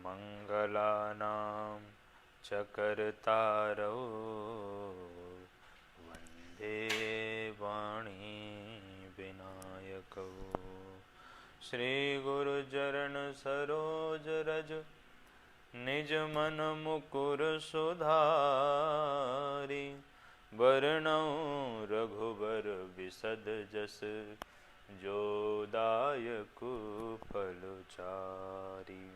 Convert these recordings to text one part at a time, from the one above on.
मंगलानां च कर्तारौ वन्दे वाणी विनायकौ। श्री गुरु चरण सरोज रज निज मन मुकुर सुधारि। बरनउँ रघुबर बिसद जस जो दायक फल चारि।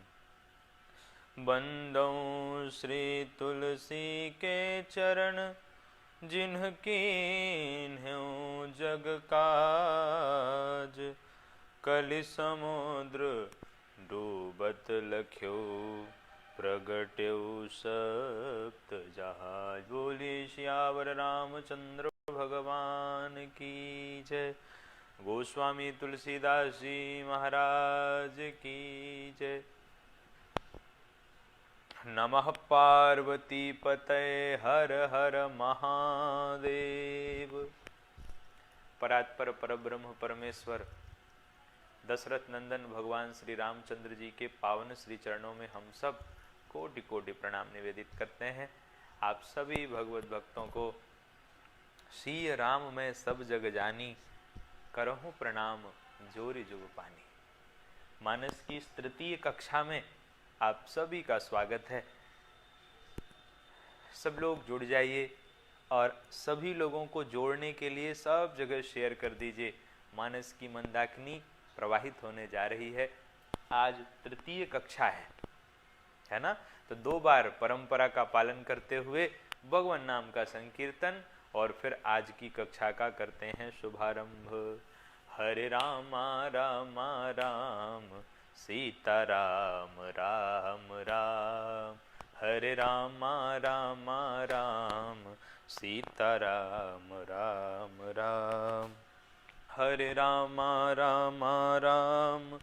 बंदौं श्री तुलसी के चरण जिन्हकी कीन्ह्यों जग काज। कलि समुद्र डूबत लख्यो प्रगट्यो सप्त जहाज। बोलिए सियावर रामचंद्र भगवान की जय। गोस्वामी तुलसीदास जी महाराज की जय। नमः पार्वती पतये हर हर महादेव। परात्पर परब्रह्म परमेश्वर दशरथ नंदन भगवान श्री रामचंद्र जी के पावन श्री चरणों में हम सब कोटि कोटि प्रणाम निवेदित करते हैं। आप सभी भगवत भक्तों को सिय राम मैं सब जग जानी, करहूँ प्रणाम जोरि जुग पानी। मानस की इस तृतीय कक्षा में आप सभी का स्वागत है। सब लोग जुड़ जाइए और सभी लोगों को जोड़ने के लिए सब जगह शेयर कर दीजिए। मानस की मंदाकिनी प्रवाहित होने जा रही है। आज तृतीय कक्षा है ना? तो 2 बार परंपरा का पालन करते हुए भगवान नाम का संकीर्तन और फिर आज की कक्षा का करते हैं शुभारंभ। हरे राम राम राम सीता राम राम राम। हरे राम राम राम सीता राम राम राम। हरे राम राम राम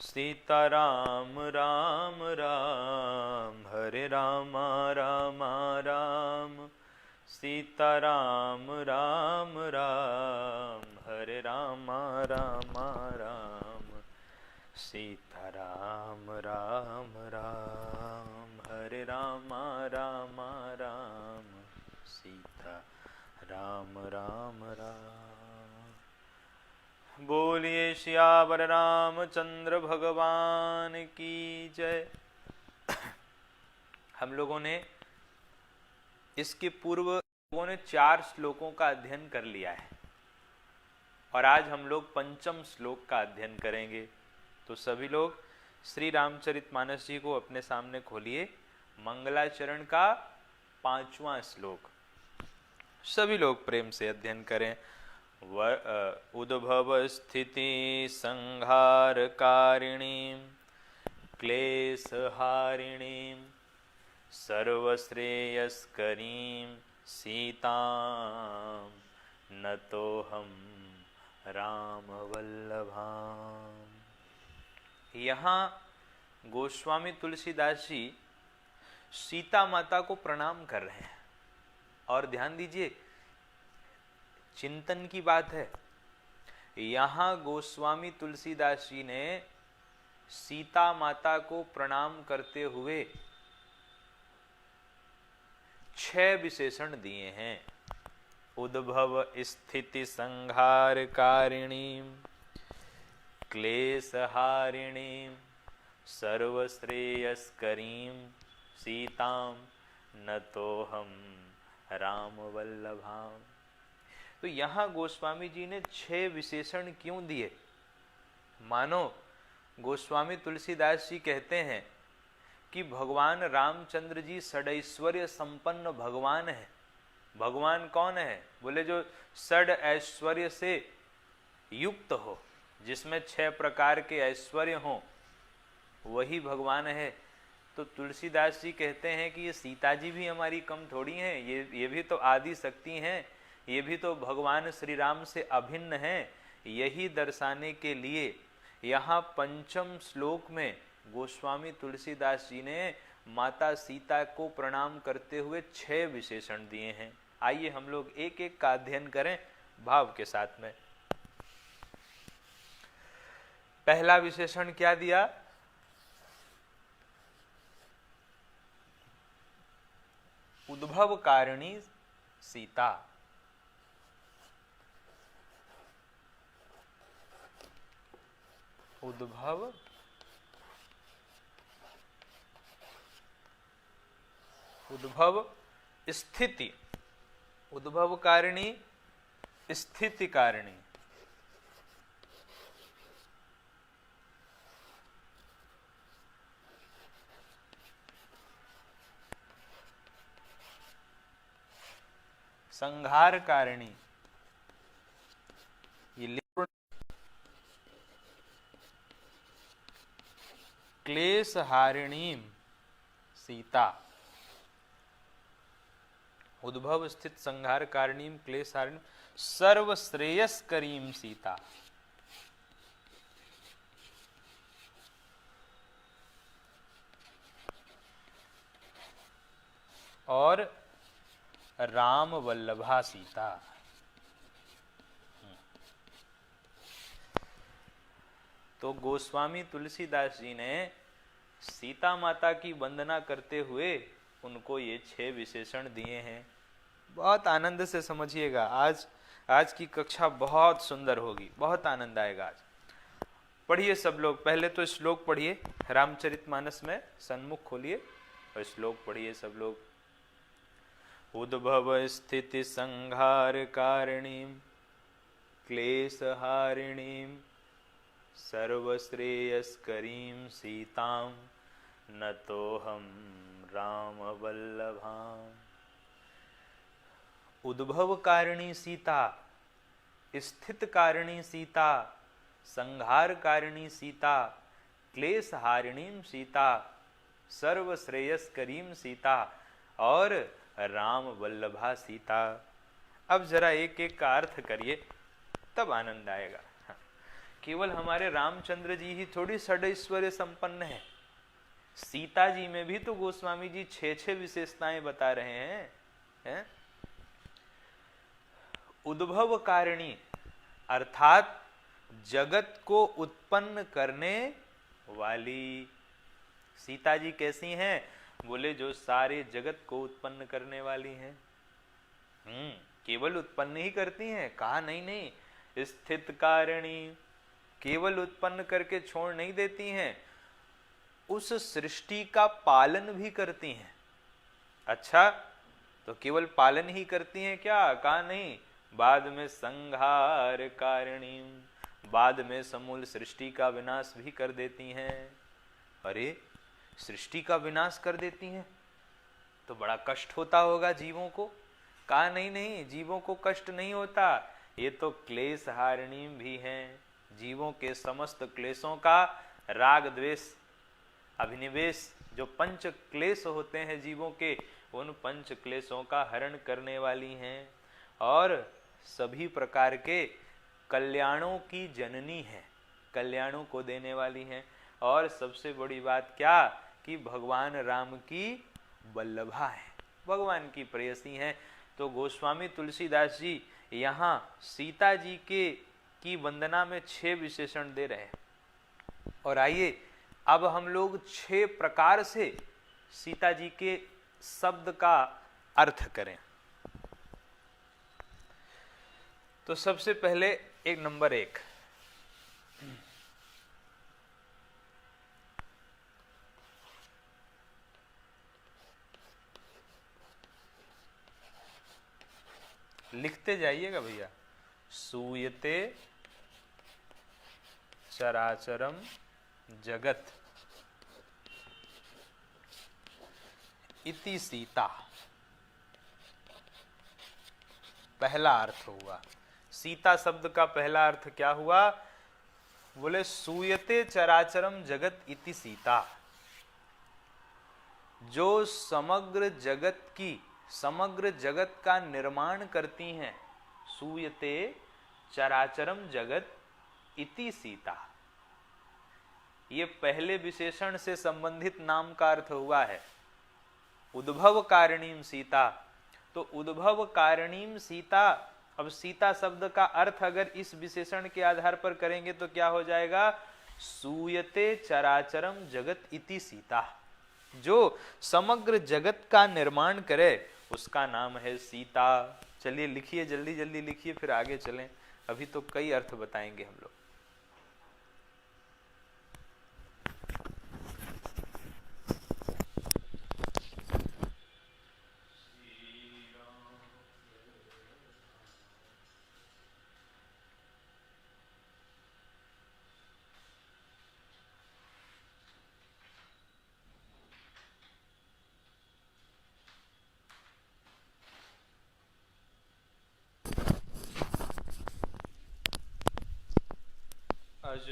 सीता राम राम राम। हरे राम राम राम सीता राम राम राम। हरे राम राम राम सीता राम राम राम। हरे राम राम राम सीता राम राम राम। बोलिए सियावर रामचंद्र भगवान की जय। हम लोगों ने इसके पूर्व 4 श्लोकों का अध्ययन कर लिया है और आज हम लोग 5म श्लोक का अध्ययन करेंगे। तो सभी लोग श्री रामचरितमानस जी को अपने सामने खोलिए। मंगलाचरण का 5वां श्लोक सभी लोग प्रेम से अध्ययन करें। उद्भव स्थिति संहार कारिणीं क्लेशहारिणीं सर्वश्रेयस्करीं सीतां नतोऽहं रामवल्लभाम्। यहाँ गोस्वामी तुलसीदास जी सीता माता को प्रणाम कर रहे हैं और ध्यान दीजिए चिंतन की बात है। यहाँ गोस्वामी तुलसीदास जी ने सीता माता को प्रणाम करते हुए 6 विशेषण दिए हैं। उद्भव स्थिति संहार कारिणीं क्लेशहारिणीं सर्वश्रेयस्करीं सीतां नतोऽहं रामवल्लभाम्। तो यहाँ गोस्वामी जी ने 6 विशेषण क्यों दिए? मानो गोस्वामी तुलसीदास जी कहते हैं कि भगवान रामचंद्र जी षडैश्वर्य संपन्न भगवान है। भगवान कौन है? बोले जो षड ऐश्वर्य से युक्त हो, जिसमें 6 प्रकार के ऐश्वर्य हों, वही भगवान है। तो तुलसीदास जी कहते हैं कि ये सीता जी भी हमारी कम थोड़ी हैं, ये भी तो आदि शक्ति हैं, ये भी तो भगवान श्री राम से अभिन्न हैं। यही दर्शाने के लिए यहाँ 5म श्लोक में गोस्वामी तुलसीदास जी ने माता सीता को प्रणाम करते हुए 6 विशेषण दिए हैं। आइए हम लोग एक एक का अध्ययन करें भाव के साथ में। पहला विशेषण क्या दिया? उद्भव कारिणी सीता। उद्भव स्थिति, उद्भव कारिणी स्थिति कारिणी। संहार कारिणी, ये क्लेश हारिणी सीता। उद्भव स्थित संहार कारिणी क्लेश हारिणी सर्व श्रेयस करीम सीता। और राम वल्लभा सीता। तो गोस्वामी तुलसीदास जी ने सीता माता की वंदना करते हुए उनको ये 6 विशेषण दिए हैं। बहुत आनंद से समझिएगा, आज की कक्षा बहुत सुंदर होगी, बहुत आनंद आएगा आज। पढ़िए सब लोग, पहले तो श्लोक पढ़िए, रामचरितमानस में सन्मुख खोलिए और श्लोक पढ़िए सब लोग। उद्भव स्थिति संहार कारिणीं क्लेश हारिणीं सर्वश्रेयस्करीं सीतां नतोऽहं राम वल्लभाम्। उद्भव कारिणी सीता, स्थित कारिणी सीता, संहार कारिणी सीता, क्लेश हारिणी सीता, सर्वश्रेयस्करीं सीता और राम वल्लभा सीता। अब जरा एक एक का अर्थ करिए, तब आनंद आएगा। केवल हमारे रामचंद्र जी ही थोड़ी षडैश्वर्य संपन्न है, सीता जी में भी तो गोस्वामी जी 6 विशेषताएं बता रहे हैं? उद्भव कारिणी अर्थात जगत को उत्पन्न करने वाली। सीता जी कैसी हैं? बोले जो सारे जगत को उत्पन्न करने वाली हैं। केवल उत्पन्न ही करती हैं, कहा नहीं, स्थित कारिणी, केवल उत्पन्न करके छोड़ नहीं देती हैं, उस सृष्टि का पालन भी करती हैं। अच्छा, तो केवल पालन ही करती हैं क्या? कहा नहीं, बाद में संहार कारिणी, बाद में समूल सृष्टि का विनाश भी कर देती हैं। अरे, सृष्टि का विनाश कर देती हैं तो बड़ा कष्ट होता होगा जीवों को। कहा नहीं, जीवों को कष्ट नहीं होता, ये तो क्लेश हारिणी भी हैं। जीवों के समस्त क्लेशों का, राग द्वेष अभिनिवेश, जो 5 क्लेश होते हैं जीवों के, उन 5 क्लेशों का हरण करने वाली हैं और सभी प्रकार के कल्याणों की जननी है, कल्याणों को देने वाली हैं। और सबसे बड़ी बात क्या, कि भगवान राम की वल्लभा है, भगवान की प्रेयसी हैं। तो गोस्वामी तुलसीदास जी यहाँ सीता जी की वंदना में 6 विशेषण दे रहे हैं। और आइए अब हम लोग 6 प्रकार से सीता जी के शब्द का अर्थ करें। तो सबसे पहले एक नंबर 1, लिखते जाइएगा भैया। सूयते चराचरम जगत इति सीता, पहला अर्थ हुआ। सीता शब्द का पहला अर्थ क्या हुआ? बोले सूयते चराचरम जगत इति सीता, जो समग्र जगत का निर्माण करती हैं। सूयते चराचरम जगत इति सीता, ये पहले विशेषण से संबंधित नाम का अर्थ हुआ है। उद्भव कारिणीम सीता, तो उद्भव कारिणीम सीता। अब सीता शब्द का अर्थ अगर इस विशेषण के आधार पर करेंगे तो क्या हो जाएगा? सूयते चराचरम जगत इति सीता। जो समग्र जगत का निर्माण करे उसका नाम है सीता। चलिए लिखिए, जल्दी जल्दी लिखिए, फिर आगे चलें। अभी तो कई अर्थ बताएंगे हम लोग। आज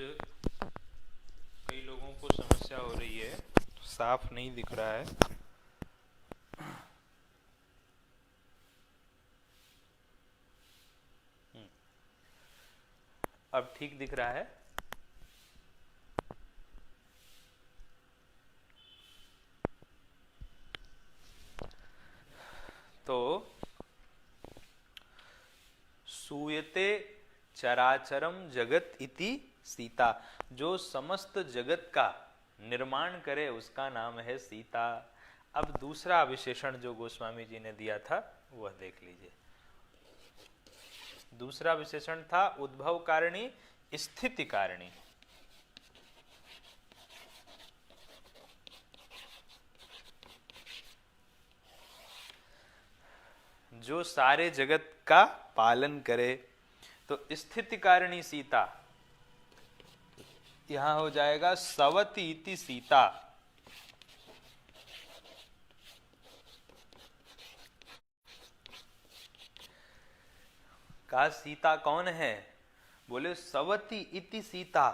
कई लोगों को समस्या हो रही है, साफ नहीं दिख रहा है। अब ठीक दिख रहा है। तो सूयते चराचरम जगत इति सीता, जो समस्त जगत का निर्माण करे उसका नाम है सीता। अब दूसरा विशेषण जो गोस्वामी जी ने दिया था वह देख लीजिए। दूसरा विशेषण था उद्भव कारिणी स्थिति कारिणी। जो सारे जगत का पालन करे, तो स्थिति कारिणी सीता यहां हो जाएगा सवती इति सीता। का सीता कौन है? बोले सवती इति सीता,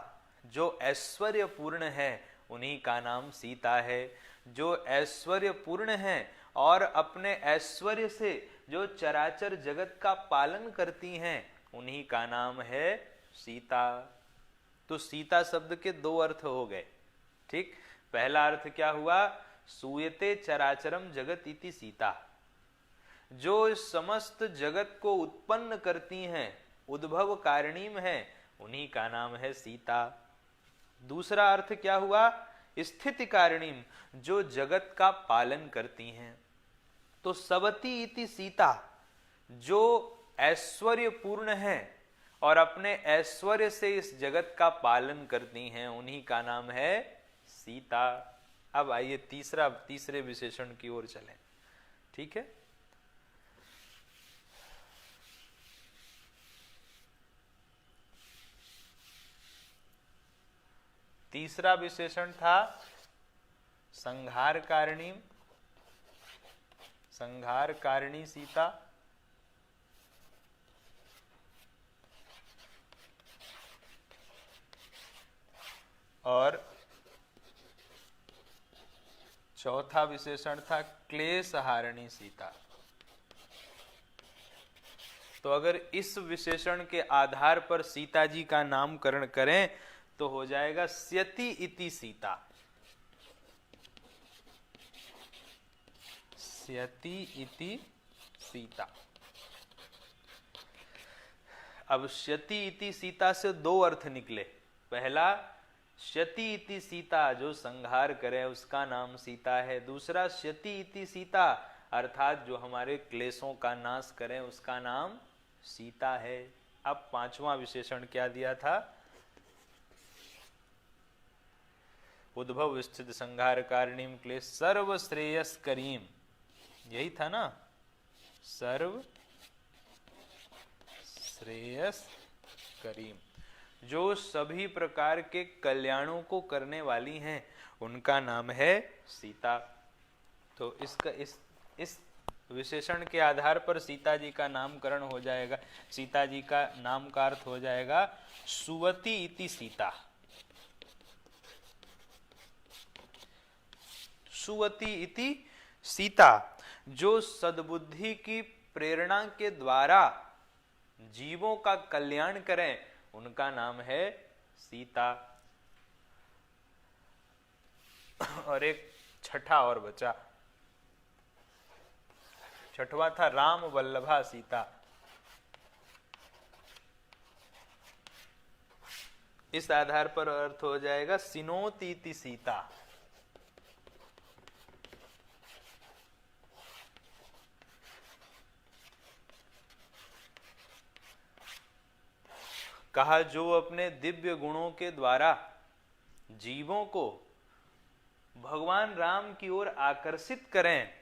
जो ऐश्वर्य पूर्ण है उन्हीं का नाम सीता है। जो ऐश्वर्य पूर्ण है और अपने ऐश्वर्य से जो चराचर जगत का पालन करती हैं उन्हीं का नाम है सीता। तो सीता शब्द के दो अर्थ हो गए। ठीक, पहला अर्थ क्या हुआ? सूयते चराचरम जगत इति सीता, जो इस समस्त जगत को उत्पन्न करती हैं, उद्भव कारणीम है, उन्हीं का नाम है सीता। दूसरा अर्थ क्या हुआ? स्थिति कारणीम, जो जगत का पालन करती हैं। तो सवती इति सीता, जो ऐश्वर्य पूर्ण है और अपने ऐश्वर्य से इस जगत का पालन करती हैं उन्हीं का नाम है सीता। अब आइए तीसरे विशेषण की ओर चलें। ठीक है, तीसरा विशेषण था संहार कारिणी, संहार कारिणी सीता। और चौथा विशेषण था क्लेश हारिणी सीता। तो अगर इस विशेषण के आधार पर सीता जी का नामकरण करें तो हो जाएगा स्यति इति सीता। स्यति इति सीता। अब स्यति इति सीता से दो अर्थ निकले। पहला, स्यति इति सीता, जो संहार करे उसका नाम सीता है। दूसरा, स्यति इति सीता, अर्थात जो हमारे क्लेशों का नाश करे उसका नाम सीता है। अब पांचवा विशेषण क्या दिया था? उद्भव स्थित संहार कारिणीम क्लेश सर्व श्रेयस करीम, यही था ना? सर्व श्रेयस करीम, जो सभी प्रकार के कल्याणों को करने वाली हैं उनका नाम है सीता। तो इस विशेषण के आधार पर सीता जी का नामकरण हो जाएगा। सीता जी का नाम का अर्थ हो जाएगा सुवती इति सीता। सुवती इति सीता, जो सद्बुद्धि की प्रेरणा के द्वारा जीवों का कल्याण करें उनका नाम है सीता। और एक छठा और बचा, छठवा था राम वल्लभा सीता। इस आधार पर अर्थ हो जाएगा सिनोती इति सीता। कहा जो अपने दिव्य गुणों के द्वारा जीवों को भगवान राम की ओर आकर्षित करें,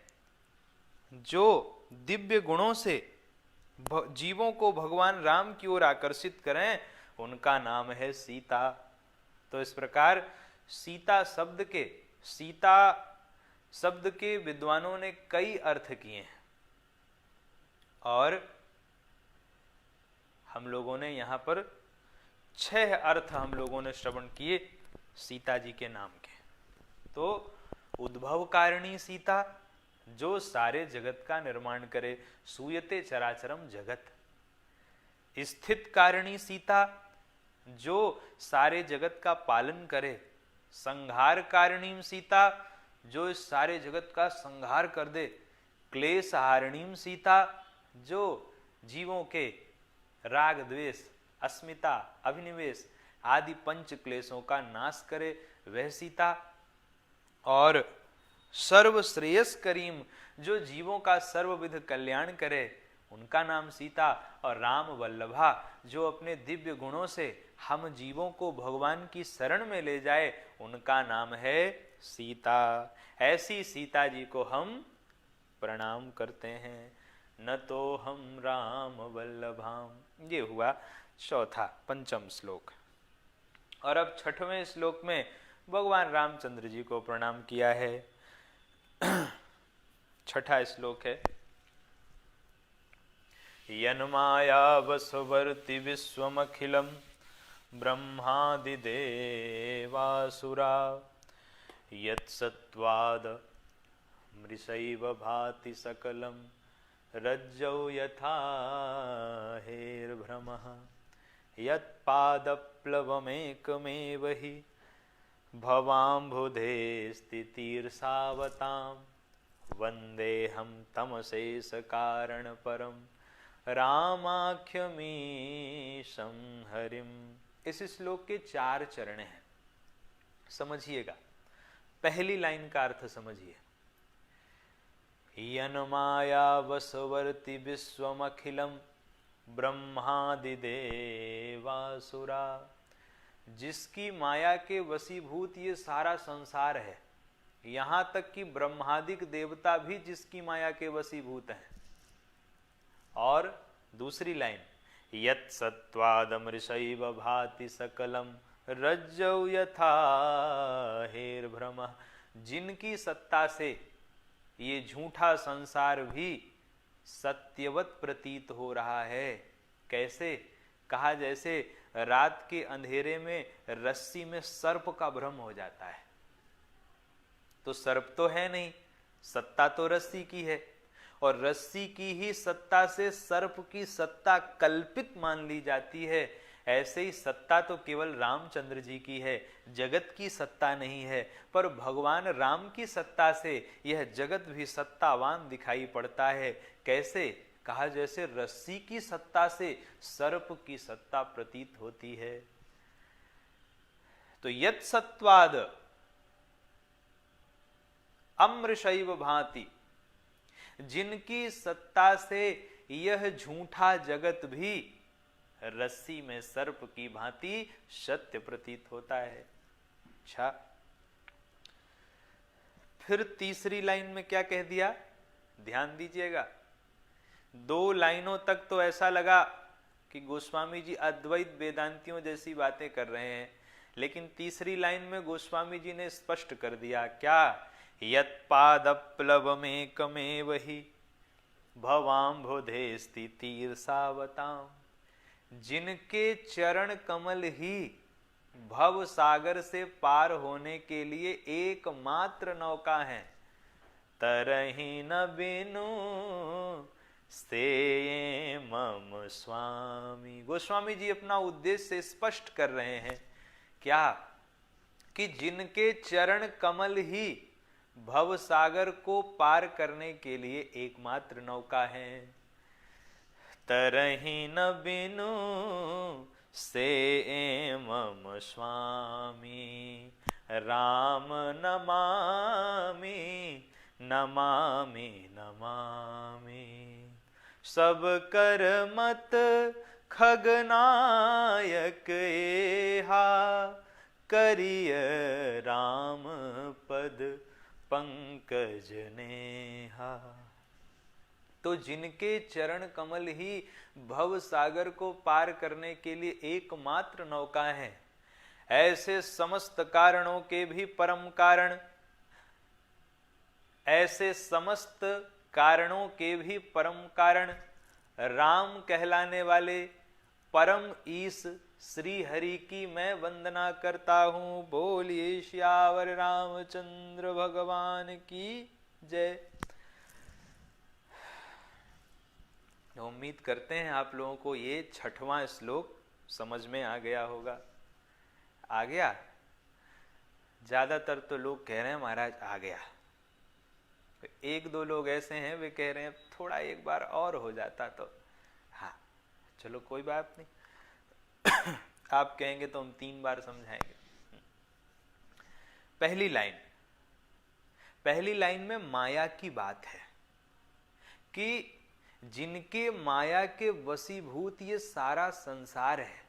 जो दिव्य गुणों से जीवों को भगवान राम की ओर आकर्षित करें, उनका नाम है सीता। तो इस प्रकार सीता शब्द के विद्वानों ने कई अर्थ किए हैं और हम लोगों ने यहाँ पर 6 अर्थ हम लोगों ने श्रवण किए सीता जी के नाम के। तो उद्भव कारिणी सीता, जो सारे जगत का निर्माण करे, सूयते चराचरम जगत। स्थित कारिणी सीता, जो सारे जगत का पालन करे। संहार कारिणीम सीता, जो इस सारे जगत का संहार कर दे। क्लेश हारिणीम सीता, जो जीवों के राग द्वेष अस्मिता अभिनिवेश आदि पंच क्लेशों का नाश करे, वह सीता। और सर्व श्रेयस करीम, जो जीवों का सर्वविध कल्याण करे, उनका नाम सीता। और राम वल्लभा, जो अपने दिव्य गुणों से हम जीवों को भगवान की शरण में ले जाए, उनका नाम है सीता। ऐसी सीता जी को हम प्रणाम करते हैं। न तो हम राम वल्लभाम। ये हुआ पंचम श्लोक। और अब 6वें श्लोक में भगवान रामचंद्र जी को प्रणाम किया है। 6वां श्लोक है, यन्माया वसुवर्ति विश्वमखिलम ब्रह्मादिदेवासुरा यत्सत्त्वाद मृषैव भाति सकलम रज्जौ यथा हेर्भ्रमः यत्पादप्लवमेकमेव हि भवाम्बुधे स्थितिर्सावतां वन्देऽहं तमशेष कारण परम रामाख्यमीशं हरिम। इस श्लोक के 4 चरण हैं, समझिएगा। पहली लाइन का अर्थ समझिए। यन्माया वसवर्ति विश्वमखिलम ब्रह्मादिदेवासुरा, जिसकी माया के वशीभूत ये सारा संसार है, यहाँ तक कि ब्रह्मादिक देवता भी जिसकी माया के वशीभूत हैं। और दूसरी लाइन, यत् सत्त्वादमृषैव भाति सकलम रज्जौ यथा हेर्भ्रमः, जिनकी सत्ता से ये झूठा संसार भी सत्यवत प्रतीत हो रहा है। कैसे? कहा जैसे रात के अंधेरे में रस्सी में सर्प का भ्रम हो जाता है। तो सर्प तो है नहीं, सत्ता तो रस्सी की है, और रस्सी की ही सत्ता से सर्प की सत्ता कल्पित मान ली जाती है। ऐसे ही सत्ता तो केवल रामचंद्र जी की है, जगत की सत्ता नहीं है। पर भगवान राम की सत्ता से यह जगत भी सत्तावान दिखाई पड़ता है। कैसे? कहा जैसे रस्सी की सत्ता से सर्प की सत्ता प्रतीत होती है। तो यत् सत्वाद अमृषैव भाति, जिनकी सत्ता से यह झूठा जगत भी रस्सी में सर्प की भांति सत्य प्रतीत होता है। अच्छा, फिर तीसरी लाइन में क्या कह दिया? ध्यान दीजिएगा। 2 लाइनों तक तो ऐसा लगा कि गोस्वामी जी अद्वैत वेदांतियों जैसी बातें कर रहे हैं, लेकिन तीसरी लाइन में गोस्वामी जी ने स्पष्ट कर दिया। क्या? यत्पादप्लवमेकमेव हि भवाम्बुधे स्थितिर्सावतां, जिनके चरण कमल ही भव सागर से पार होने के लिए एकमात्र नौका है। तरहि न बिनु से मम स्वामी। गोस्वामी जी अपना उद्देश्य स्पष्ट कर रहे हैं। क्या? कि जिनके चरण कमल ही भव सागर को पार करने के लिए एकमात्र नौका है। तरहि न बिनु से मम स्वामी राम नमामि नमामि नमामि। सब कर मत खगनायक एहा करिय राम पद पंकज नेहा। तो जिनके चरण कमल ही भव सागर को पार करने के लिए एकमात्र नौका है, ऐसे समस्त कारणों के भी परम कारण, ऐसे समस्त कारणों के भी परम कारण राम कहलाने वाले परम ईश श्री हरि की मैं वंदना करता हूं। बोलिए श्यावर रामचंद्र भगवान की जय। उम्मीद करते हैं आप लोगों को ये 6वां श्लोक समझ में आ गया होगा। आ गया? ज्यादातर तो लोग कह रहे हैं महाराज आ गया। एक दो लोग ऐसे हैं वे कह रहे हैं थोड़ा एक बार और हो जाता तो। हाँ चलो कोई बात नहीं आप कहेंगे तो हम 3 बार समझाएंगे। पहली लाइन में माया की बात है कि जिनके माया के वशीभूत ये सारा संसार है,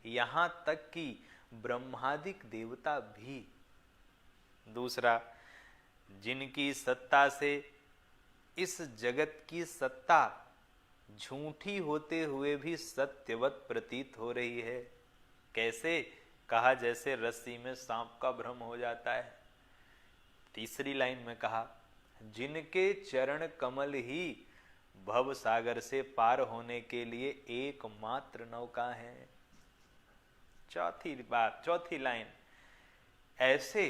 यहां तक कि ब्रह्मादिक देवता भी। दूसरा, जिनकी सत्ता से इस जगत की सत्ता झूठी होते हुए भी सत्यवत प्रतीत हो रही है। कैसे? कहा जैसे रस्सी में सांप का भ्रम हो जाता है। तीसरी लाइन में कहा जिनके चरण कमल ही भव सागर से पार होने के लिए एकमात्र नौका है। चौथी लाइन, ऐसे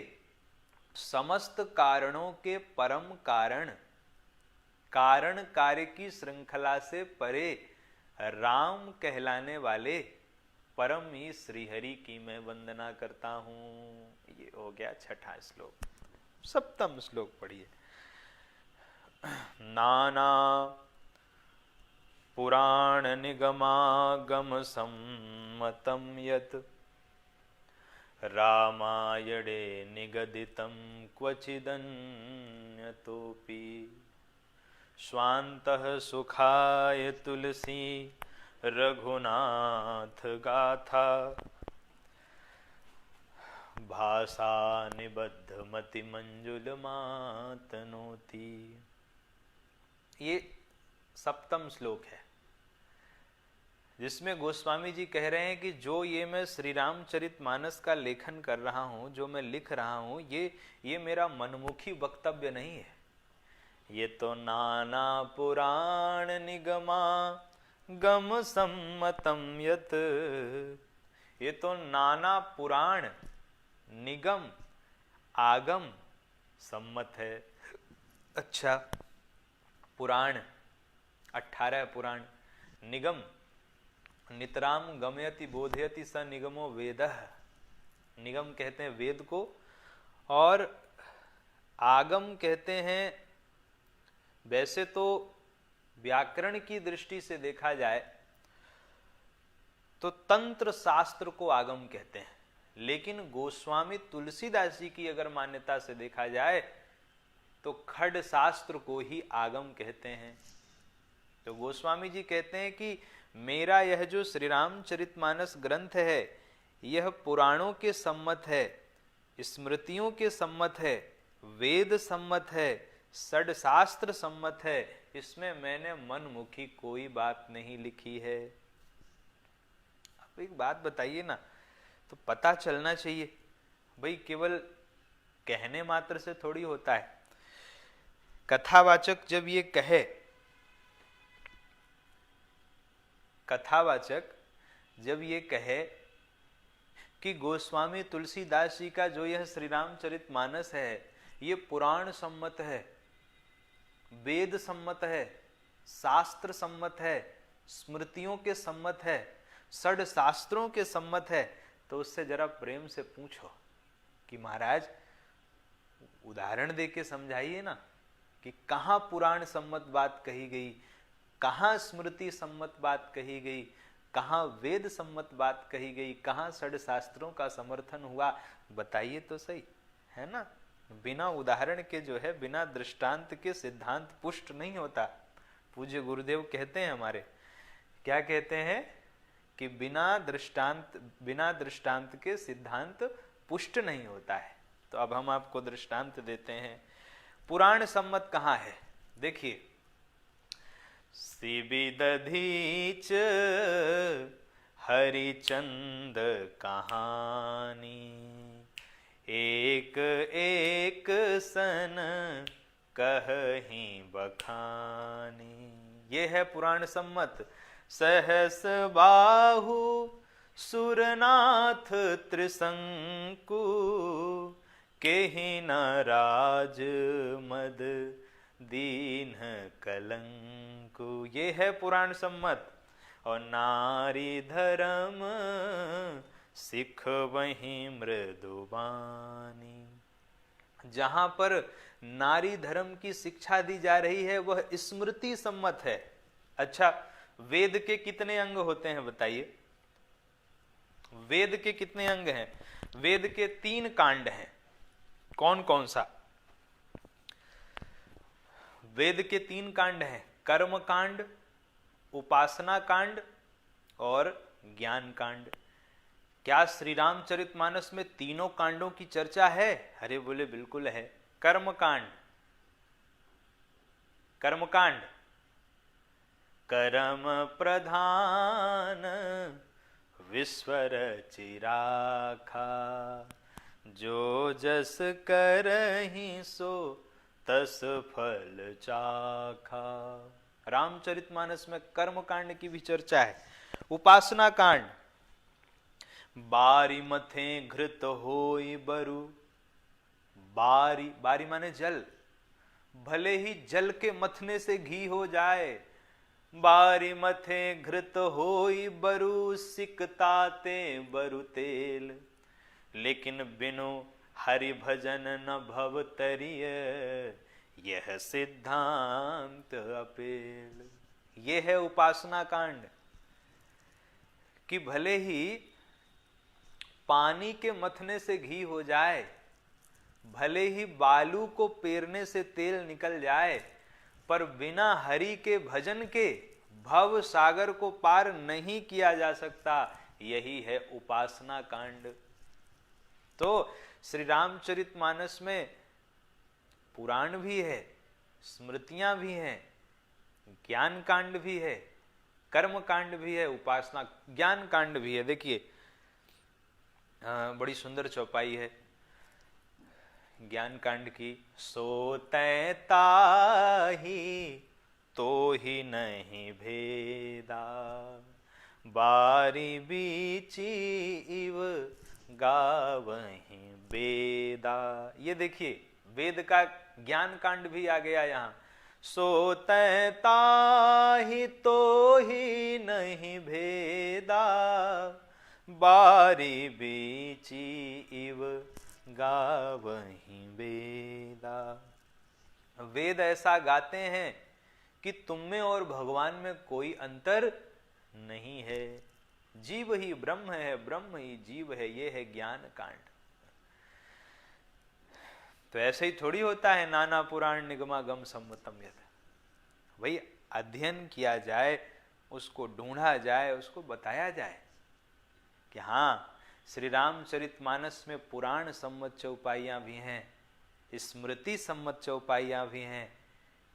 समस्त कारणों के परम कारण, कारण कार्य की श्रृंखला से परे राम कहलाने वाले परम ही श्रीहरि की मैं वंदना करता हूं। ये हो गया 6वां श्लोक। 7वां श्लोक पढ़िए। नाना पुराण निगमागम सम्मतम यत् रामायणे निगदितं क्वचिदन्यतोऽपि स्वान्तः सुखाय तुलसी रघुनाथ गाथा भाषा निबद्ध मति मंजुल मातनोति। ये 7वां श्लोक है जिसमें गोस्वामी जी कह रहे हैं कि जो ये मैं श्री रामचरितमानस का लेखन कर रहा हूँ, जो मैं लिख रहा हूँ, ये मेरा मनमुखी वक्तव्य नहीं है। ये तो नाना पुराण निगमा गम सम्मतम यत्, ये तो नाना पुराण निगम आगम सम्मत है। अच्छा, पुराण 18 पुराण, निगम नितराम गमयति बोधयति स निगमो वेदः, निगम कहते हैं वेद को, और आगम कहते हैं, वैसे तो व्याकरण की दृष्टि से देखा जाए तो तंत्र शास्त्र को आगम कहते हैं, लेकिन गोस्वामी तुलसीदास जी की अगर मान्यता से देखा जाए तो खड शास्त्र को ही आगम कहते हैं। तो गोस्वामी जी कहते हैं कि मेरा यह जो श्री रामचरितमानस ग्रंथ है यह पुराणों के सम्मत है, स्मृतियों के सम्मत है, वेद सम्मत है, षड शास्त्र सम्मत है। इसमें मैंने मनमुखी कोई बात नहीं लिखी है। अब एक बात बताइए ना, तो पता चलना चाहिए भाई, केवल कहने मात्र से थोड़ी होता है। कथावाचक जब ये कहे, कथावाचक जब ये कहे कि गोस्वामी तुलसीदास जी का जो यह श्री रामचरितमानस है ये पुराण सम्मत है, वेद सम्मत है, शास्त्र सम्मत है, स्मृतियों के सम्मत है, षड शास्त्रों के सम्मत है, तो उससे जरा प्रेम से पूछो कि महाराज उदाहरण देके समझाइए ना कि कहाँ पुराण सम्मत बात कही गई, कहाँ स्मृति सम्मत बात कही गई, कहाँ वेद सम्मत बात कही गई, कहाँ षड शास्त्रों का समर्थन हुआ, बताइए तो सही, है ना। बिना उदाहरण के जो है, बिना दृष्टांत के सिद्धांत पुष्ट नहीं होता। पूज्य गुरुदेव कहते हैं हमारे क्या कहते हैं कि बिना दृष्टांत के सिद्धांत पुष्ट नहीं होता है। तो अब हम आपको दृष्टांत देते हैं। पुराण सम्मत कहाँ है? देखिए, सिबिदधीच हरिचंद कहानी, एक एक सन कहहीं बखानी। ये है पुराण सम्मत। सहस बाहु सुरनाथ त्रिशंकु, केहि न राज मद दीन कलंकु। ये है पुराण सम्मत। और नारी धर्म सिख वहीं मृदुबानी। जहां पर नारी धर्म की शिक्षा दी जा रही है वह स्मृति सम्मत है। अच्छा, वेद के कितने अंग होते हैं बताइए? वेद के कितने अंग हैं? वेद के 3 कांड हैं। कौन कौन सा? वेद के 3 कांड हैं, कर्म कांड, उपासना कांड और ज्ञान कांड। क्या श्री रामचरितमानस में तीनों कांडों की चर्चा है? अरे बोले बिल्कुल है। कर्मकांड, कर्मकांड, कर्म प्रधान विश्वर चिराखा, जो जस करहि सो तस फल चाखा। रामचरितमानस में कर्म कांड की भी चर्चा है। उपासना कांड, बारी मथे घृत होई बरु। बारी, बारी माने जल, भले ही जल के मथने से घी हो जाए। बारी मथे घृत होई बरु, सिकताते बरु तेल, लेकिन बिनु हरि भजन न भव तरिय, यह सिद्धांत अपेल। यह है उपासना कांड कि भले ही पानी के मथने से घी हो जाए, भले ही बालू को पेरने से तेल निकल जाए, पर बिना हरि के भजन के भव सागर को पार नहीं किया जा सकता। यही है उपासना कांड। तो श्री रामचरितमानस में पुराण भी है, स्मृतियां भी हैं, ज्ञान कांड भी है, कर्म कांड भी है, उपासना ज्ञान कांड भी है। देखिए बड़ी सुंदर चौपाई है ज्ञान कांड की। सोतै ताहि तो ही नहीं भेदा, बारी बीची इव गावहीं वेदा। ये देखिए वेद का ज्ञान कांड भी आ गया यहाँ। सोतै ताहि तो ही नहीं भेदा, बारी बीची इव गावहीं वेदा। वेद ऐसा गाते हैं कि तुम में और भगवान में कोई अंतर नहीं है। जीव ही ब्रह्म है, ब्रह्म ही जीव है। ये है ज्ञान कांड। तो ऐसे ही थोड़ी होता है नाना पुराण निगमागम सम्मतम यत्। भाई अध्ययन किया जाए, उसको ढूंढा जाए, उसको बताया जाए कि हाँ श्री रामचरितमानस में पुराण सम्मत चौपाइयां भी हैं, स्मृति सम्मत चौपाइयां भी हैं,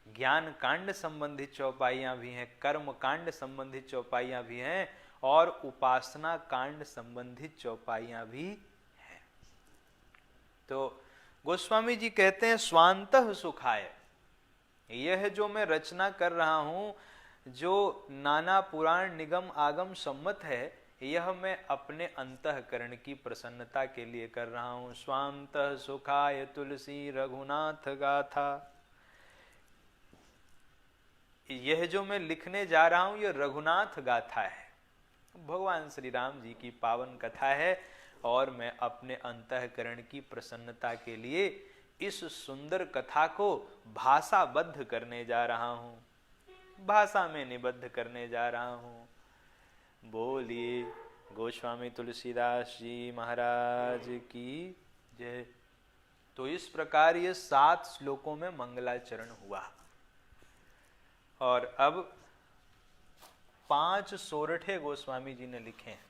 ज्ञान कांड संबंधित चौपाइयां भी हैं, कर्म कांड संबंधित चौपाइयां भी हैं और उपासना कांड संबंधित चौपाइयां भी हैं। तो गोस्वामी जी कहते हैं स्वांतः सुखाय, यह जो मैं रचना कर रहा हूं, जो नाना पुराण निगम आगम सम्मत है, यह मैं अपने अंतःकरण की प्रसन्नता के लिए कर रहा हूं। स्वांतः सुखाय तुलसी रघुनाथ गाथा। यह जो मैं लिखने जा रहा हूं, यह रघुनाथ गाथा है, भगवान श्री राम जी की पावन कथा है। और मैं अपने अंतःकरण की प्रसन्नता के लिए इस सुंदर कथा को भाषाबद्ध करने जा रहा हूं, भाषा में निबद्ध करने जा रहा हूं। बोलिए गोस्वामी तुलसीदास जी महाराज की जय। तो इस प्रकार ये 7 श्लोकों में मंगलाचरण हुआ। और अब 5 सोरठे गोस्वामी जी ने लिखे हैं।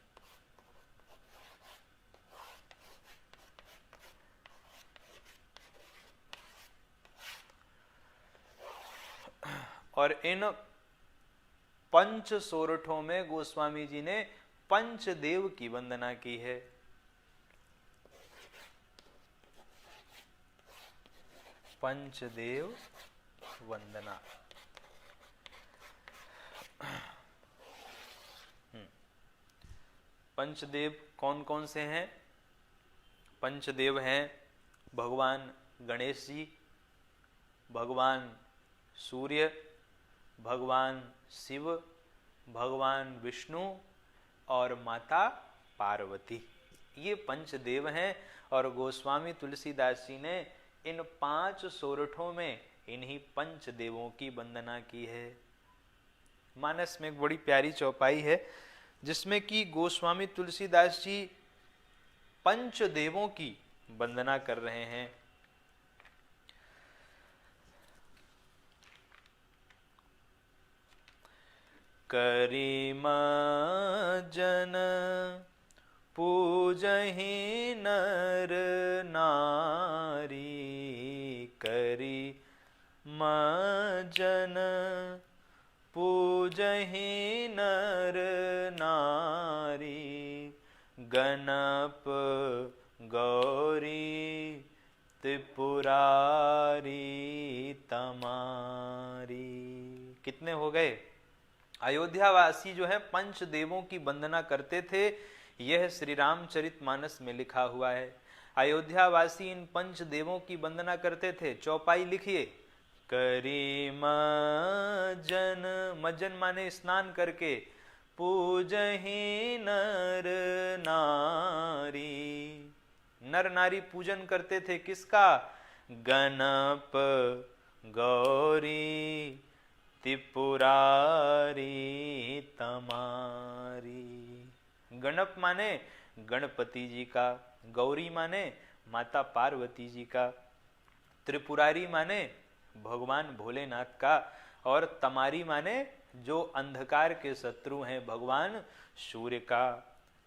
और इन 5 सोरठों में गोस्वामी जी ने पंचदेव की वंदना की है। पंचदेव वंदना। पंचदेव कौन कौन से हैं? पंचदेव हैं भगवान गणेश जी, भगवान सूर्य, भगवान शिव, भगवान विष्णु और माता पार्वती। ये पंचदेव हैं और गोस्वामी तुलसीदास जी ने इन 5 सोरठों में इन्हीं पंचदेवों की वंदना की है। मानस में एक बड़ी प्यारी चौपाई है जिसमें कि गोस्वामी तुलसीदास जी पंचदेवों की वंदना कर रहे हैं। करिम जन पूजहि नर नारी, करिम जन पूजहि नर नारी, गणप गौरी त्रिपुरारी तमारी। कितने हो गए? अयोध्यावासी जो है पंचदेवों की वंदना करते थे, यह श्री रामचरितमानस में लिखा हुआ है। अयोध्यावासी इन पंचदेवों की वंदना करते थे। चौपाई लिखिए, करी मज्जन, मज्जन माने स्नान करके, पूजहि नर नारी, नर नारी पूजन करते थे किसका? गणप गौरी त्रिपुरारी तमारी। गणप माने गणपति जी का, गौरी माने माता पार्वती जी का, त्रिपुरारी माने भगवान भोलेनाथ का, और तमारी माने जो अंधकार के शत्रु हैं भगवान सूर्य का।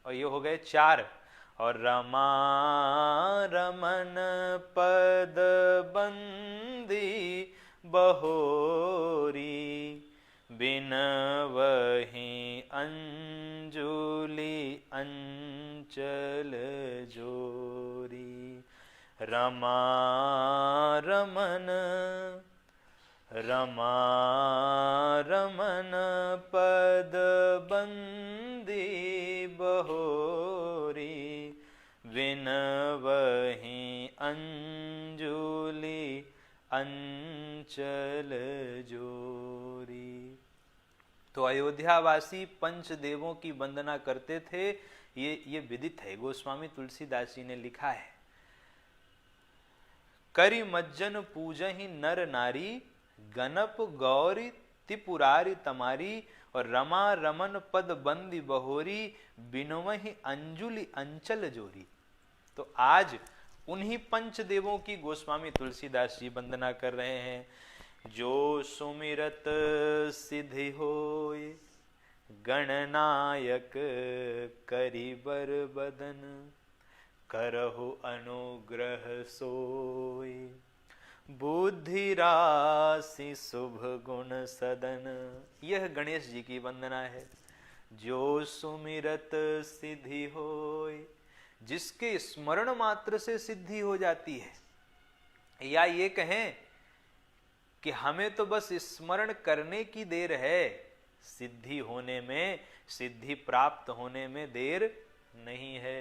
और ये हो गए 4। और रमा रमन पद बंदी बहोरी, बिनवहि अंजुलि अंचल जोरी। रमा रमन, रमा रमन पद बंदी बहोरी, बिनवहि अंजुलि अंचल जोरी। तो अयोध्यावासी पंचदेवों की वंदना करते थे, ये विदित है, गोस्वामी तुलसीदास जी ने लिखा है। करि मज्जन पूजहि नर नारी, गणप गौरी त्रिपुरारी तमारी, और रमा रमन पद बंदी बहोरी, बिनवहि अंजुलि अंचल जोरी। तो आज उन्हीं पंचदेवों की गोस्वामी तुलसीदास जी वंदना कर रहे हैं। जो सुमिरत सिद्धि होय, गणनायक करिबर बदन, करहु अनुग्रह सोय, बुद्धि राशि शुभ गुण सदन। यह गणेश जी की वंदना है। जो सुमिरत सिद्धि होय, जिसके स्मरण मात्र से सिद्धि हो जाती है, या ये कहें कि हमें तो बस स्मरण करने की देर है, सिद्धि होने में, सिद्धि प्राप्त होने में देर नहीं है।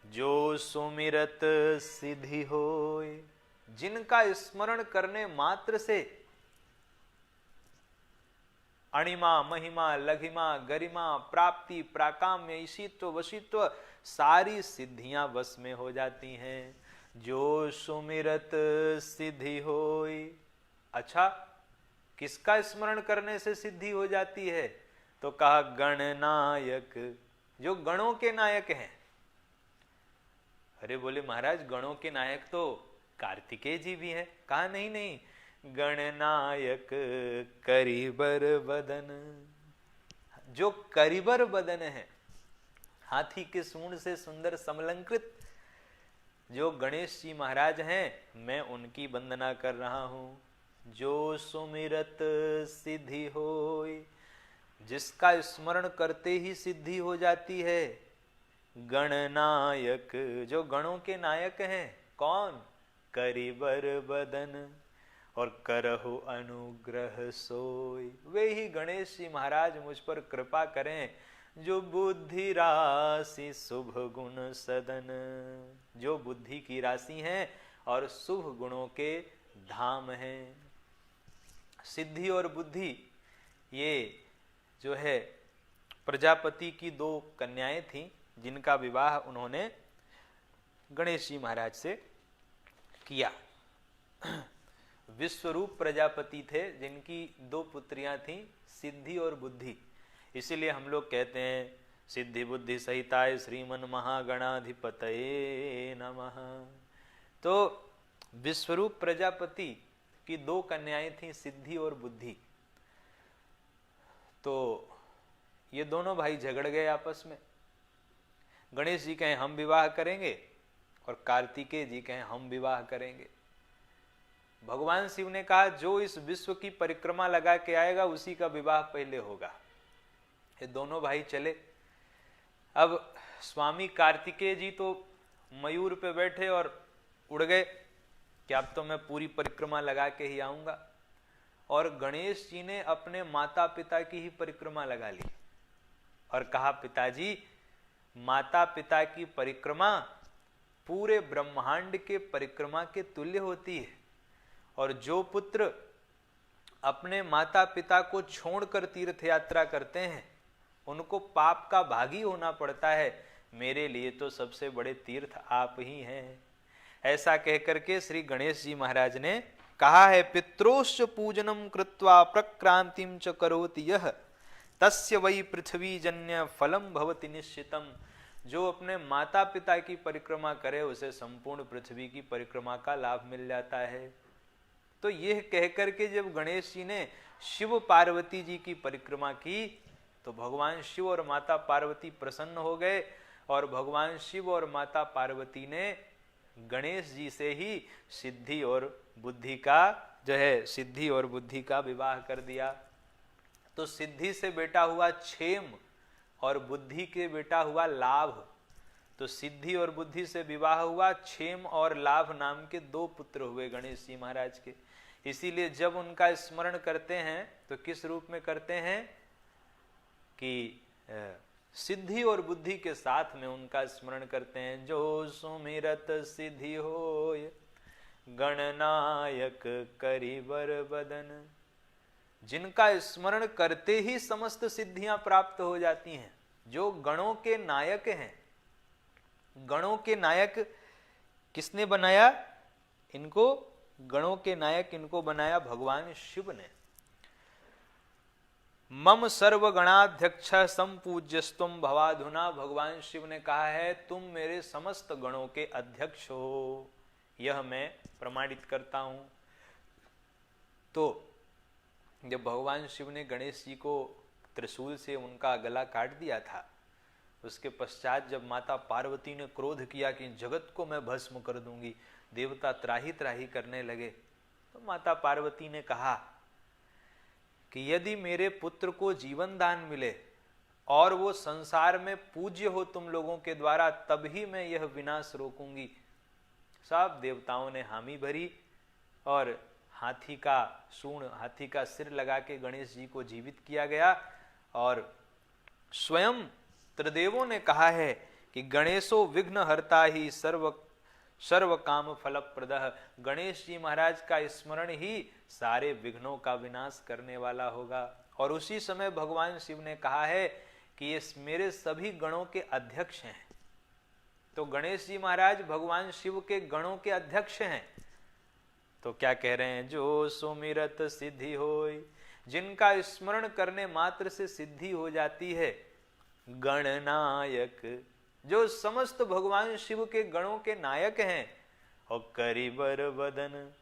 जो सुमिरत सिद्धि होय, जिनका स्मरण करने मात्र से अणिमा महिमा लघिमा गरिमा प्राप्ति प्राकाम्य ईशित्व वशित्व सारी सिद्धियां वश में हो जाती हैं। जो सुमिरत सिद्धि होय। अच्छा, किसका स्मरण करने से सिद्धि हो जाती है? तो कहा गणनायक, जो गणों के नायक हैं। अरे बोले महाराज, गणों के नायक तो कार्तिकेय जी भी हैं। कहा नहीं नहीं, गणनायक करिबर बदन। जो करिबर बदन है, हाथी के सूंड से सुंदर समलंकृत जो गणेश जी महाराज हैं, मैं उनकी वंदना कर रहा हूँ। जो सुमिरत सिद्धि होय, जिसका स्मरण करते ही सिद्धि हो जाती है। गणनायक, जो गणों के नायक हैं, कौन? करिबर बदन, और करहु अनुग्रह सोय, वे ही गणेश जी महाराज मुझ पर कृपा करें जो बुद्धि राशि शुभ गुण सदन, जो बुद्धि की राशि हैं और शुभ गुणों के धाम हैं। सिद्धि और बुद्धि, ये जो है प्रजापति की दो कन्याएं थीं, जिनका विवाह उन्होंने गणेश जी महाराज से किया। विश्वरूप प्रजापति थे, जिनकी दो पुत्रियां थीं, सिद्धि और बुद्धि। इसीलिए हम लोग कहते हैं सिद्धि बुद्धि सहिताय श्रीमन महागणाधिपतये नमः। तो विश्वरूप प्रजापति की दो कन्याएं थीं, सिद्धि और बुद्धि। तो ये दोनों भाई झगड़ गए आपस में। गणेश जी कहें हम विवाह करेंगे, और कार्तिकेय जी कहें हम विवाह करेंगे। भगवान शिव ने कहा जो इस विश्व की परिक्रमा लगा के आएगा उसी का विवाह पहले होगा। ये दोनों भाई चले। अब स्वामी कार्तिकेय जी तो मयूर पे बैठे और उड़ गए कि अब तो मैं पूरी परिक्रमा लगा के ही आऊंगा। और गणेश जी ने अपने माता पिता की ही परिक्रमा लगा ली और कहा पिताजी, माता पिता की परिक्रमा पूरे ब्रह्मांड के परिक्रमा के तुल्य होती है, और जो पुत्र अपने माता पिता को छोड़कर तीर्थ यात्रा करते हैं उनको पाप का भागी होना पड़ता है। मेरे लिए तो सबसे बड़े तीर्थ आप ही हैं। ऐसा कहकर के श्री गणेश जी महाराज ने कहा है, पित्रोश्च पूजनम कृत्वा प्रक्रांतिम च करोति यह तस्य वै पृथ्वी जन्य फलम भवति निश्चितम। जो अपने माता पिता की परिक्रमा करे उसे संपूर्ण पृथ्वी की परिक्रमा का लाभ मिल जाता है। तो यह कहकर के जब गणेश जी ने शिव पार्वती जी की परिक्रमा की तो भगवान शिव और माता पार्वती प्रसन्न हो गए, और भगवान शिव और माता पार्वती ने गणेश जी से ही सिद्धि और बुद्धि का जो है सिद्धि और बुद्धि का विवाह कर दिया। तो सिद्धि से बेटा हुआ क्षेम और बुद्धि के बेटा हुआ लाभ। तो सिद्धि और बुद्धि से विवाह हुआ, क्षेम और लाभ नाम के दो पुत्र हुए गणेश जी महाराज के। इसीलिए जब उनका स्मरण करते हैं तो किस रूप में करते हैं कि सिद्धि और बुद्धि के साथ में उनका स्मरण करते हैं। जो सुमिरत सिद्धि होय गणनायक करिबर बदन, जिनका स्मरण करते ही समस्त सिद्धियां प्राप्त हो जाती हैं, जो गणों के नायक हैं। गणों के नायक किसने बनाया इनको? गणों के नायक इनको बनाया भगवान शिव ने। मम सर्वगणाध्यक्ष संपूज्यस्तुम भवाधुना, भगवान शिव ने कहा है तुम मेरे समस्त गणों के अध्यक्ष हो, यह मैं प्रमाणित करता हूं। तो जब भगवान शिव ने गणेश जी को त्रिशूल से उनका गला काट दिया था, उसके पश्चात जब माता पार्वती ने क्रोध किया कि जगत को मैं भस्म कर दूंगी, देवता त्राही त्राही करने लगे, तो माता पार्वती ने कहा कि यदि मेरे पुत्र को जीवन दान मिले और वो संसार में पूज्य हो तुम लोगों के द्वारा, तभी मैं यह विनाश रोकूंगी। सब देवताओं ने हामी भरी और हाथी का सूंड, हाथी का सिर लगा के गणेश जी को जीवित किया गया। और स्वयं त्रिदेवों ने कहा है कि गणेशो विघ्न हरता ही सर्व काम फल प्रदः, गणेश जी महाराज का स्मरण ही सारे विघ्नों का विनाश करने वाला होगा। और उसी समय भगवान शिव ने कहा है कि ये मेरे सभी गणों के अध्यक्ष हैं। तो गणेश जी महाराज भगवान शिव के गणों के अध्यक्ष हैं। तो क्या कह रहे हैं? जो सुमिरत सिद्धि होय, जिनका स्मरण करने मात्र से सिद्धि हो जाती है। गणनायक, जो समस्त भगवान शिव के गणों के नायक हैं। और करिबर बदन,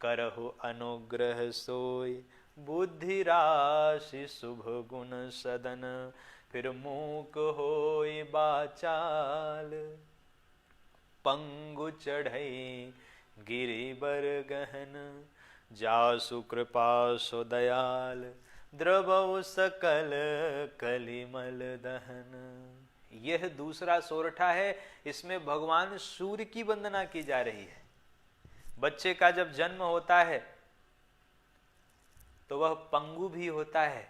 करहु अनुग्रह सोय, बुद्धि राशि शुभ गुण सदन, फिर मूक होय बाचाल, पंगु चढ़ई गिरिबर गहन, जासु कृपा सो दयाल, द्रवौ सकल कलिमल दहन। यह दूसरा सोरठा है, इसमें भगवान सूर्य की वंदना की जा रही है। बच्चे का जब जन्म होता है तो वह पंगु भी होता है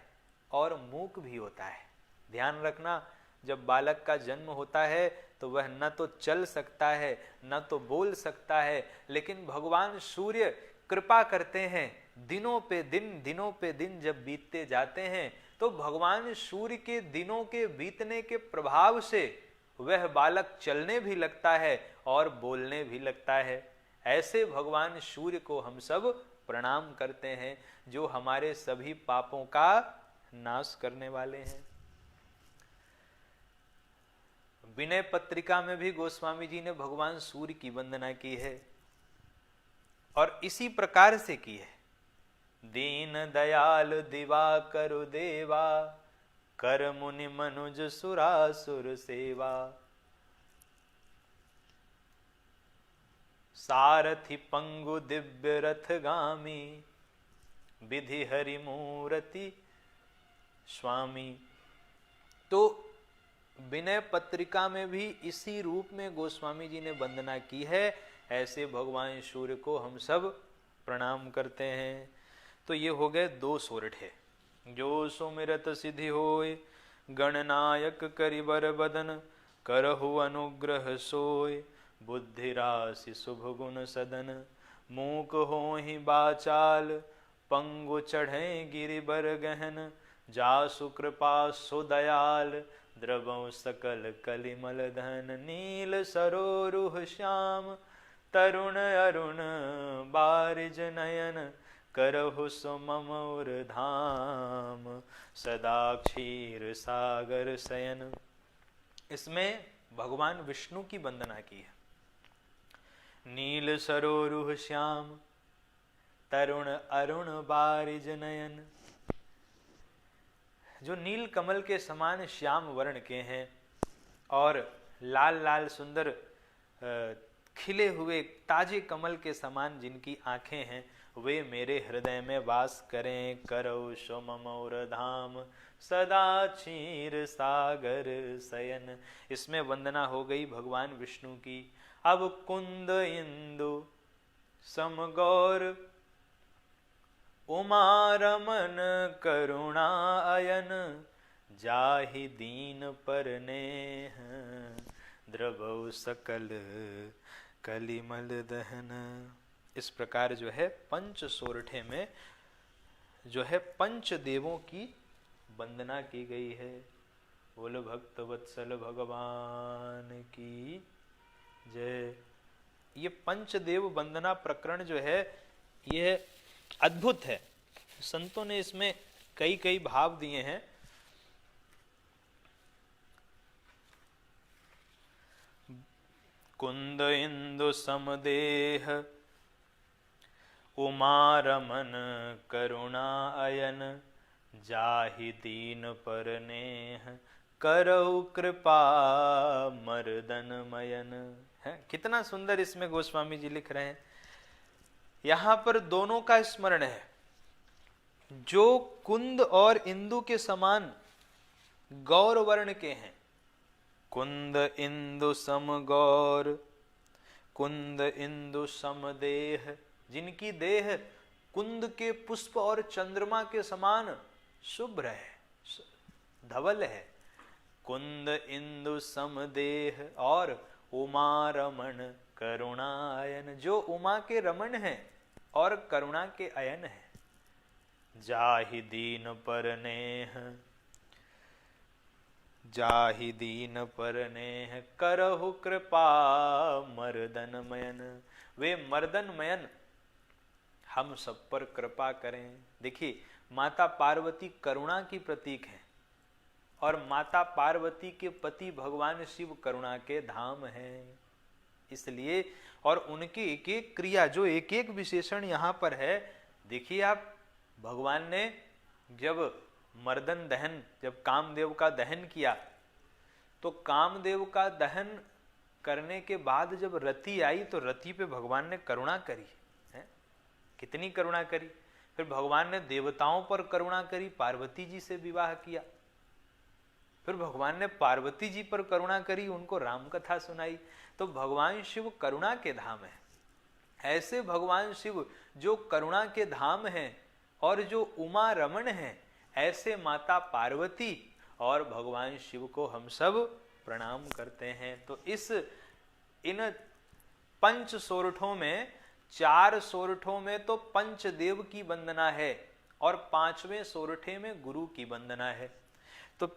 और मूक भी होता है। ध्यान रखना, जब बालक का जन्म होता है तो वह न तो चल सकता है न तो बोल सकता है, लेकिन भगवान सूर्य कृपा करते हैं। दिनों पे दिन जब बीतते जाते हैं तो भगवान सूर्य के दिनों के बीतने के प्रभाव से वह बालक चलने भी लगता है और बोलने भी लगता है। ऐसे भगवान सूर्य को हम सब प्रणाम करते हैं, जो हमारे सभी पापों का नाश करने वाले हैं। विनय पत्रिका में भी गोस्वामी जी ने भगवान सूर्य की वंदना की है और इसी प्रकार से की है। दीन दयाल दिवाकर देवा, कर मुनि मनुज सुरासुर सेवा, सारथि पंगु दिव्य रथ गामी, विधि हरि मूर्ति स्वामी। तो विनय पत्रिका में भी इसी रूप में गोस्वामी जी ने वंदना की है। ऐसे भगवान सूर्य को हम सब प्रणाम करते हैं। तो ये हो गए दो सोरठे। जो सुमिरत सिद्धि होय, गणनायक करिबर बदन, करहु अनुग्रह सोय, बुद्धि राशि शुभ गुण सदन, मूक होहि बाचाल, पंगु चढ़े गिरिबर गहन, जासु कृपा सो दयाल, द्रवौ सकल कलिमल धन, नील सरोरुह श्याम, तरुण अरुण बारिज नयन, करहु सो ममोर धाम, सदा क्षीर सागर शयन। इसमें भगवान विष्णु की वंदना की है। नील सरोरुह श्याम, तरुण अरुण बारिज नयन। जो नील कमल के समान श्याम वर्ण के हैं और लाल लाल सुंदर खिले हुए ताजे कमल के समान जिनकी आंखें हैं, वे मेरे हृदय में वास करें। करौ सो ममोर धाम, सदा क्षीर सागर शयन। इसमें वंदना हो गई भगवान विष्णु की। अब कुंद इंदु समगौर, उमा रमन करुणा अयन, जाहि दीन पर नेह, द्रवौ सकल कलिमल दहन। इस प्रकार जो है पंच सोरठे में जो है पंच देवों की वंदना की गई है। बोलो भक्त वत्सल भगवान की जय। ये पंचदेव वंदना प्रकरण जो है यह अद्भुत है। संतों ने इसमें कई कई भाव दिए हैं। कुंद इंदु समदेह, उमा रमन करुणा अयन, जाहि दीन पर नेह, करहु कृपा मर्दन मयन। है कितना सुंदर इसमें गोस्वामी जी लिख रहे हैं। यहां पर दोनों का स्मरण है। जो कुंद और इंदु के समान गौर वर्ण के हैं, कुंद इंदु सम गौर, कुंद इंदु सम देह, जिनकी देह कुंद के पुष्प और चंद्रमा के समान शुभ्र है, धवल है। कुंद इंदु सम देह और उमा रमण करुणा अयन, जो उमा के रमण हैं और करुणा के अयन है। जाहि दीन पर नेह, जाहि दीन पर नेह, करहु कृपा मर्दन मयन। वे मर्दन मयन हम सब पर कृपा करें। देखिए माता पार्वती करुणा की प्रतीक है और माता पार्वती के पति भगवान शिव करुणा के धाम हैं। इसलिए और उनकी एक एक क्रिया, जो एक एक विशेषण यहाँ पर है, देखिए आप, भगवान ने जब मर्दन दहन, जब कामदेव का दहन किया, तो कामदेव का दहन करने के बाद जब रति आई तो रति पे भगवान ने करुणा करी है, कितनी करुणा करी। फिर भगवान ने देवताओं पर करुणा करी, पार्वती जी से विवाह किया। फिर भगवान ने पार्वती जी पर करुणा करी, उनको राम कथा सुनाई। तो भगवान शिव करुणा के धाम है। ऐसे भगवान शिव जो करुणा के धाम हैं और जो उमा रमण हैं, ऐसे माता पार्वती और भगवान शिव को हम सब प्रणाम करते हैं। तो इन पंच सोरठों में, 4 सोरठों में तो पंचदेव की वंदना है और 5वें सोरठे में गुरु की वंदना है। तो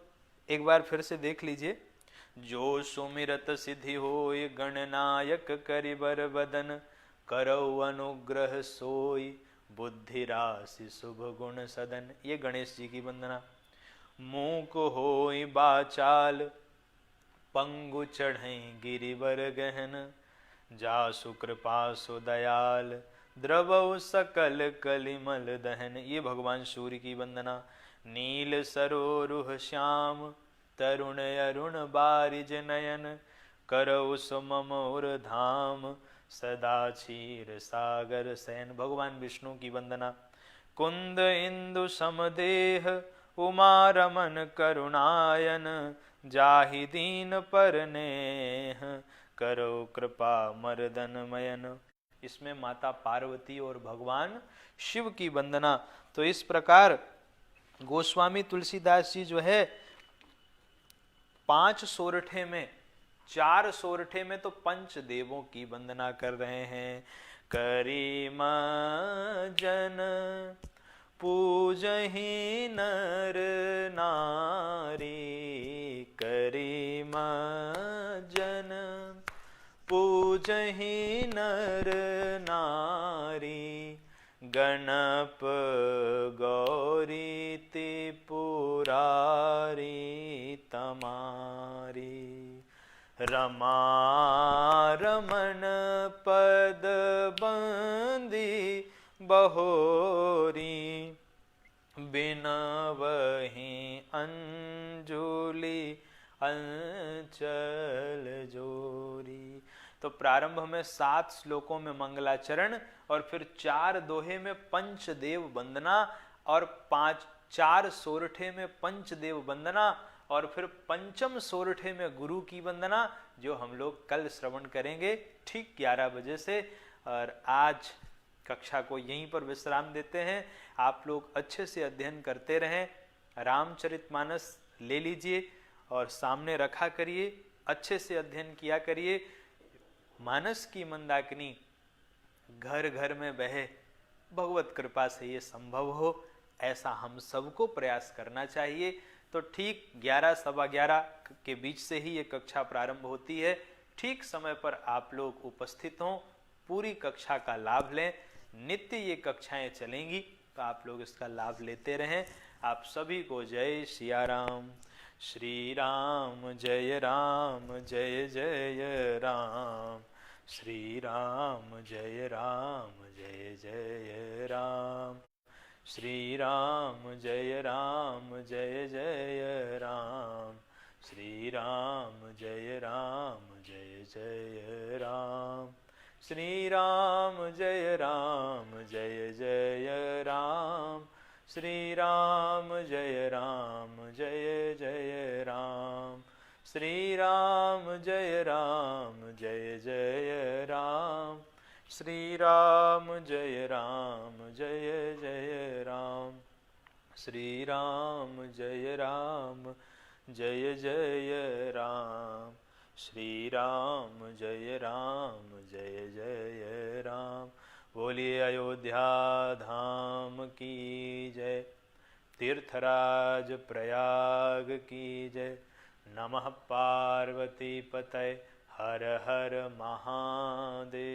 एक बार फिर से देख लीजिए। जो सुमिरत सिद्धि होय, गणनायक करिबर बदन, करौ अनुग्रह सोई, बुद्धि राशि शुभ गुण सदन। ये गणेश जी की वंदना। मूक होय बाचाल, पंगु चढ़ई गिरिवर गहन, जासु कृपा सु दयाल, द्रवौ सकल कलिमल दहन। ये भगवान सूर्य की वंदना। नील सरोरुह श्याम, तरुण अरुण बारिज नयन, करौ सुमम उर धाम, सदा क्षीर सागर सैन। भगवान विष्णु की वंदना। कुंद इंदु समदेह, उमा रमन करुणायन, जाहि दीन पर नेह, करो कृपा मर्दन मयन। इसमें माता पार्वती और भगवान शिव की वंदना। तो इस प्रकार गोस्वामी तुलसीदास जी जो है 5 सोरठे में, 4 सोरठे में तो पंच देवों की वंदना कर रहे हैं। करीम जन पूजहि नर नारी, करीम जन पूजहि नर नारी, गणप गौरी त्रिपुरारी तमारी, रमा रमन पद बंदी बहोरी, बिनवहि अंजुलि अंचल जोरी। तो प्रारंभ में 7 श्लोकों में मंगलाचरण और फिर 4 दोहे में पंचदेव वंदना और 4 सोरठे में पंचदेव वंदना और फिर 5म सोरठे में गुरु की वंदना, जो हम लोग कल श्रवण करेंगे ठीक 11 बजे से। और आज कक्षा को यहीं पर विश्राम देते हैं। आप लोग अच्छे से अध्ययन करते रहें। रामचरितमानस ले लीजिए और सामने रखा करिए, अच्छे से अध्ययन किया करिए। मानस की मंदाकिनी घर घर में बहे, भगवत कृपा से ये संभव हो, ऐसा हम सबको प्रयास करना चाहिए। तो ठीक 11 सवा 11 के बीच से ही ये कक्षा प्रारंभ होती है। ठीक समय पर आप लोग उपस्थित हों, पूरी कक्षा का लाभ लें। नित्य ये कक्षाएं चलेंगी तो आप लोग इसका लाभ लेते रहें। आप सभी को जय सिया राम। श्री राम जय राम, जय जय राम। श्री राम जय राम, जय जय राम। श्री राम जय राम, जय जय राम। श्री राम जय राम, जय जय राम। श्री राम जय राम, जय जय राम। श्री राम जय राम, जय जय राम। श्री राम जय राम, जय जय राम। श्री राम जय राम, जय जय राम। श्री राम जय राम, जय जय राम। श्री राम जय राम, जय जय राम। बोलिए अयोध्या धाम की जय, तीर्थराज प्रयाग की जय। नमः पार्वती पतये, हर हर महादेव।